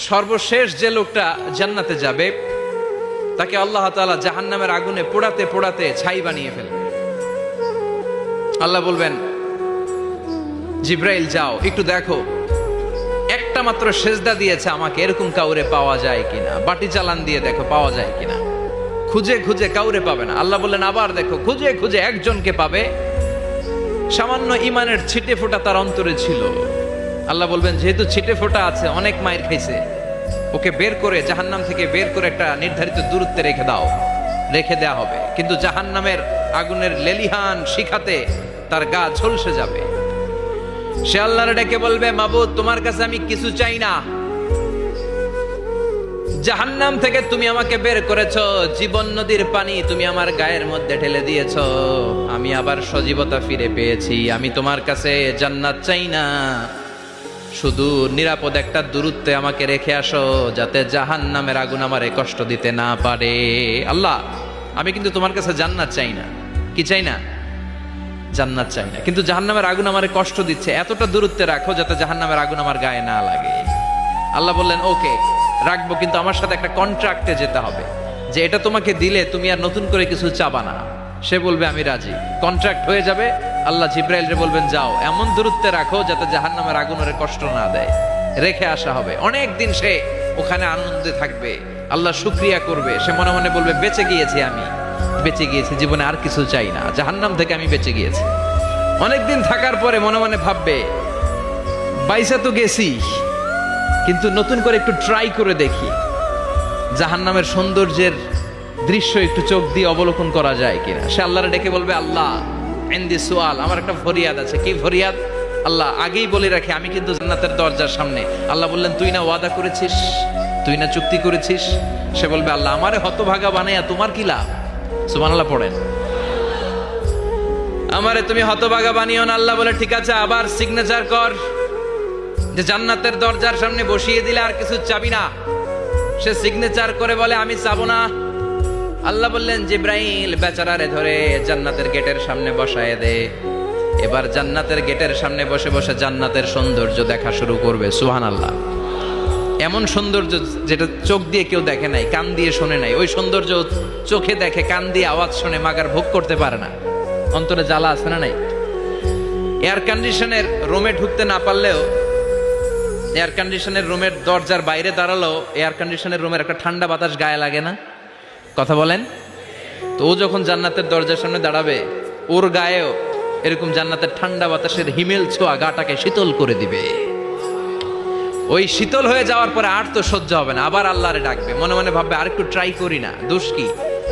সর্বশেষ যে লোকটা জান্নাতে যাবে তাকে আল্লাহ তাআলা জাহান্নামের আগুনে পোড়াতে পোড়াতে ছাই বানিয়ে ফেলবে। আল্লাহ বলবেন, জিব্রাইল যাও একটু দেখো, একটা মাত্র সেজদা দিয়েছে আমাকে, এরকম কাউরে পাওয়া যায় কিনা। বাটি চালান দিয়ে দেখো পাওয়া যায় কিনা। খুঁজে খুঁজে কাউরে পাবে না। আল্লাহ বললেন আবার দেখো, খুঁজে খুঁজে একজনকে পাবে, সামান্য ইমানের ছিটে ফোঁটা তার অন্তরে ছিল। আল্লাহ বলবেন, যেহেতু ছিটে ফোঁটা আছে, অনেক মায়ের খাইছে, ওকে বের করে জাহান্নাম থেকে বের করে একটা নির্ধারিত দূরত্বে রেখে দাও। রেখে দেয়া হবে, কিন্তু জাহান্নামের আগুনের লেলিহান শিখাতে তার গা ঝলসে যাবে। সে আল্লাহর ডেকে বলবে, মাবুদ তোমার কাছে আমি কিছু চাই না, জাহান্নাম থেকে তুমি আমাকে বের করেছো, জীবন নদীর পানি তুমি আমার গায়ের মধ্যে ঢেলে দিয়েছো, আমি আবার সজীবতা ফিরে পেয়েছি। আমি তোমার কাছে জান্নাত চাই না, শুধু নিরাপদ একটা দূরত্বে আমাকে রেখে আসো, যাতে জাহান্নামের আগুন আমারে কষ্ট দিতে না পারে। আল্লাহ, আমি কিন্তু তোমার কাছে জান্নাত চাই না। কি চাই না? জান্নাত চাই না, কিন্তু জাহান্নামের আগুন আমারে কষ্ট দিচ্ছে, এতটা দূরত্বে রাখো যাতে জাহান্নামের আগুন আমার গায়ে না লাগে। আল্লাহ বললেন, ওকে রাখবো, কিন্তু আমার সাথে একটা কন্ট্রাক্টে যেতে হবে, যে এটা তোমাকে দিলে তুমি আর নতুন করে কিছু চাবা না। সে বলবে আমি রাজি, কন্ট্রাক্ট হয়ে যাবে। আল্লাহ জিব্রাইলকে বলবেন, যাও এমন দূরত্বে রাখো যাতে জাহান্নামের আগুন ওরে কষ্ট না দেয়। রেখে আসা হবে, অনেক দিন সে ওখানে আনন্দে থাকবে, আল্লাহ শুকরিয়া করবে। সে মনে মনে বলবে, বেঁচে গিয়েছি, আমি বেঁচে গিয়েছি, জীবনে আর কিছু চাই না, জাহান্নাম থেকে আমি বেঁচে গিয়েছি। অনেকদিন থাকার পরে মনে মনে ভাববে, বাইসা তো গেছি, কিন্তু নতুন করে একটু ট্রাই করে দেখি, জাহান্নামের সৌন্দর্যের দৃশ্য একটু চোখ দিয়ে অবলোকন করা যায় কিনা। সে আল্লাহরে ডেকে বলবে, আল্লাহ ইনদি সুআল, আমার একটা ফরিয়াদ আছে। কি ফরিয়াদ? আল্লাহ আগেই বলে রাখি, আমি কিন্তু জান্নাতের দরজার সামনে। আল্লাহ বললেন, তুই না ওয়াদা করেছিস, তুই না চুক্তি করেছিস। সে বলবে, আল্লাহ আমারে হতভাগা বানাইয়া তোমার কি লাভ? সুবহানাল্লাহ পড়েন। আমারে তুমি হতভাগা বানিও না। আল্লাহ বলে, ঠিক আছে, আবার সিগনেচার কর যে জান্নাতের দরজার সামনে বসিয়ে দিলে আর কিছু চাবি না। সে সিগনেচার করে বলে, আমি চাবো না। আল্লাহ বললেন, জিব্রাইল বেচারারে ধরে জান্নাতের গেটের সামনে বসায় দে। এবার জান্নাতের গেটের সামনে বসে বসে জান্নাতের সৌন্দর্য দেখা শুরু করবে। সুবহানাল্লাহ। এমন সৌন্দর্য যেটা চোখ দিয়ে কেউ দেখে নাই, কান দিয়ে শোনে নাই, ওই সৌন্দর্য চোখে দেখে, কান দিয়ে আওয়াজ শুনে মাগার ভোগ করতে পারে না। অন্তরে জ্বালা আছে না নাই? এয়ার কন্ডিশনের রুমে ঢুকতে না পারলেও, এয়ার কন্ডিশনের রুমের দরজার বাইরে দাঁড়ালো, এয়ার কন্ডিশনের রুমের একটা ঠান্ডা বাতাস গায়ে লাগে না? কথা বলেন তো। ও যখন জান্নাতের দরজার সামনে দাঁড়াবে, ওর গায়েও এরকম জান্নাতের ঠান্ডা বাতাসের হিমেল ছোঁয়া গাটাকে শীতল করে দিবে। ওই শীতল হয়ে যাওয়ার পরে আর তো সহ্য হবে না, আবার আল্লাহরে ডাকবে, মনে মনে ভাববে আর একটু ট্রাই করি না, দোষ কি,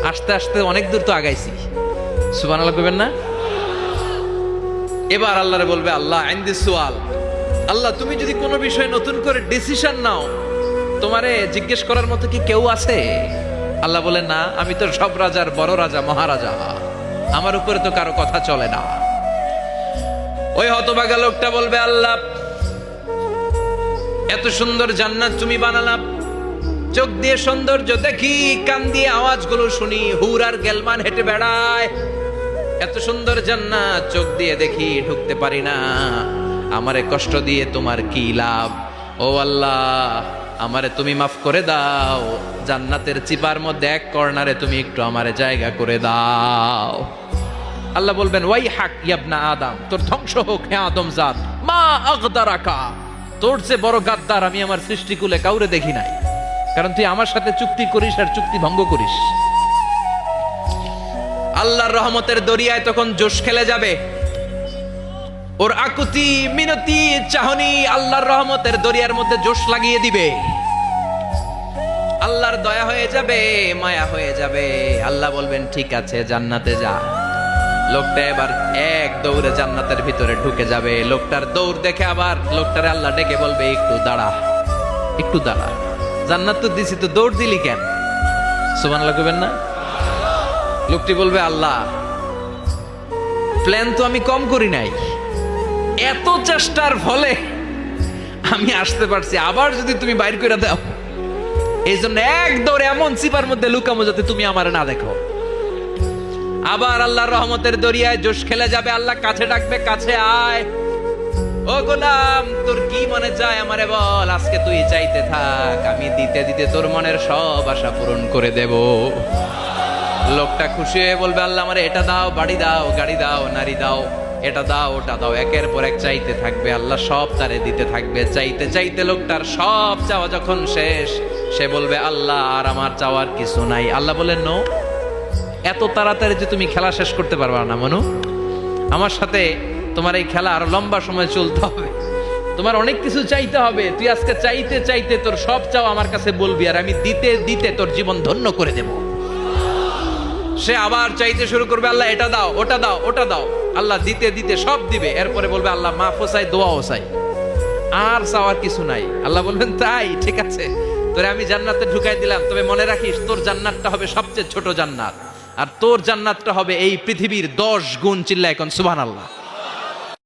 আস্তে আস্তে অনেক দূর তো আগাইছি। সুবহানাল্লাহ কইবেন না? এবার আল্লাহরে বলবে, আল্লাহ ইনদি সুআল, আল্লাহ তুমি যদি কোনো বিষয়ে নতুন করে ডিসিশন নাও, তোমারে জিজ্ঞেস করার মতো কি কেউ আছে? আল্লাহ বলে, না, আমি তো সব রাজার বড় রাজা, মহারাজা, আমার উপরে তো কারো কথা চলে না। ওই হতভাগা লোকটা বলবে, আল্লাহ এত সুন্দর জান্নাত তুমি বানালাম, চোখ দিয়ে সৌন্দর্য দেখি, কান দিয়ে আওয়াজগুলো শুনি, হুর আর গেলমান হেঁটে বেড়ায়, এত সুন্দর জান্নাত চোখ দিয়ে দেখি, ঢুকতে পারি না, আমারে কষ্ট দিয়ে তোমার কি লাভ? ও আল্লাহ, আমারে তুমি মাফ করে দাও, জান্নাতের চিপার মধ্যে এক কর্নারে তুমি একটু আমারে জায়গা করে দাও। আল্লাহ বলবেন, ওয়াই হাক ইবনা আদম, তোর ধ্বংস হোক হে আদম জাত, মা আগদারাকা, তোর চেয়ে বড় গাদ্দার আমি আমার সৃষ্টিকুলে কাউরে দেখি নাই, কারণ তুই আমার সাথে চুক্তি করিস আর চুক্তি ভঙ্গ করিস। আল্লাহর রহমতের দরিয়ায় তখন জোশ খেলে যাবে, ওর আকুতি মিনতি চাহনি আল্লাহর রহমতের দরিয়ার মধ্যে জোশ লাগিয়ে দিবে। আল্লাহর দয়া হয়ে যাবে, মায়া হয়ে যাবে। আল্লাহ বলবেন, ঠিক আছে, জান্নাতে যা। লোকটা এবার এক দৌড়ে জান্নাতের ভিতরে ঢুকে যাবে। লোকটার দৌড় দেখে আবার লোকটারে আল্লাহ ডেকে বলবে, একটু দাঁড়া, একটু দাঁড়া, জান্নাত তো দিছি, তো দৌড় দিলি কেন? সুবহানাল্লাহ কইবেন না? লোকটি বলবে, আল্লাহ প্ল্যান তো আমি কম করি নাই, এত চেষ্টার ফলে আমি আসতে পারছি, আবার যদি তুমি বাইর করে দাও, এই জন্য এক দৌড়ে এমন চিপার মধ্যে লুকামো যাতে তুমি আমার না দেখো। আবার আল্লাহর রহমতের দরিয়ায় জোশ খেলে যাবে। আল্লাহ কাছে ডাকবে, কাছে আয়। ও গোলাম, তোর কি মনে চায় আমারে বল, আজকে তুই চাইতে থাক, আমি দিতে দিতে তোর মনের সব আশা পূরণ করে দেব। লোকটা খুশি হয়ে বলবে, আল্লাহ আমারে এটা দাও, বাড়ি দাও, গাড়ি দাও, নারী দাও, এটা দাও, ওটা দাও, একের পর এক চাইতে থাকবে, আল্লাহ সব তারে দিতে থাকবে। চাইতে চাইতে লোকটার সব চাওয়া যখন শেষ, সে বলবে, আল্লাহ আর আমার চাওয়ার কিছু নাই। আল্লাহ বলেন, নো, এত তাড়াতাড়ি যে তুমি খেলা শেষ করতে পারবা না মনু, আমার সাথে তোমার এই খেলা আরো লম্বা সময় চলতে হবে, তোমার অনেক কিছু চাইতে হবে। তুই আজকে চাইতে চাইতে তোর সব চাও আমার কাছে বলবি, আর আমি দিতে দিতে তোর জীবন ধন্য করে দেব। সে আবার চাইতে শুরু করবে, আল্লাহ এটা দাও, ওটা দাও, ওটা দাও, আল্লাহ দিতে দিতে সব দিবে। এরপরে বলবে, আল্লাহ মাফও চাই, দোয়াও চাই, আর চাওয়ার কিছু নাই। আল্লাহ বলবেন, তাই ঠিক আছে, তোরে আমি জান্নাতে ঢুকাই দিলাম, তবে মনে রাখিস তোর জান্নাতটা হবে সবচেয়ে ছোট জান্নাত, আর তোর জান্নাতটা হবে এই পৃথিবীর 10 গুণ। চিল্লা এখন সুবহানাল্লাহ।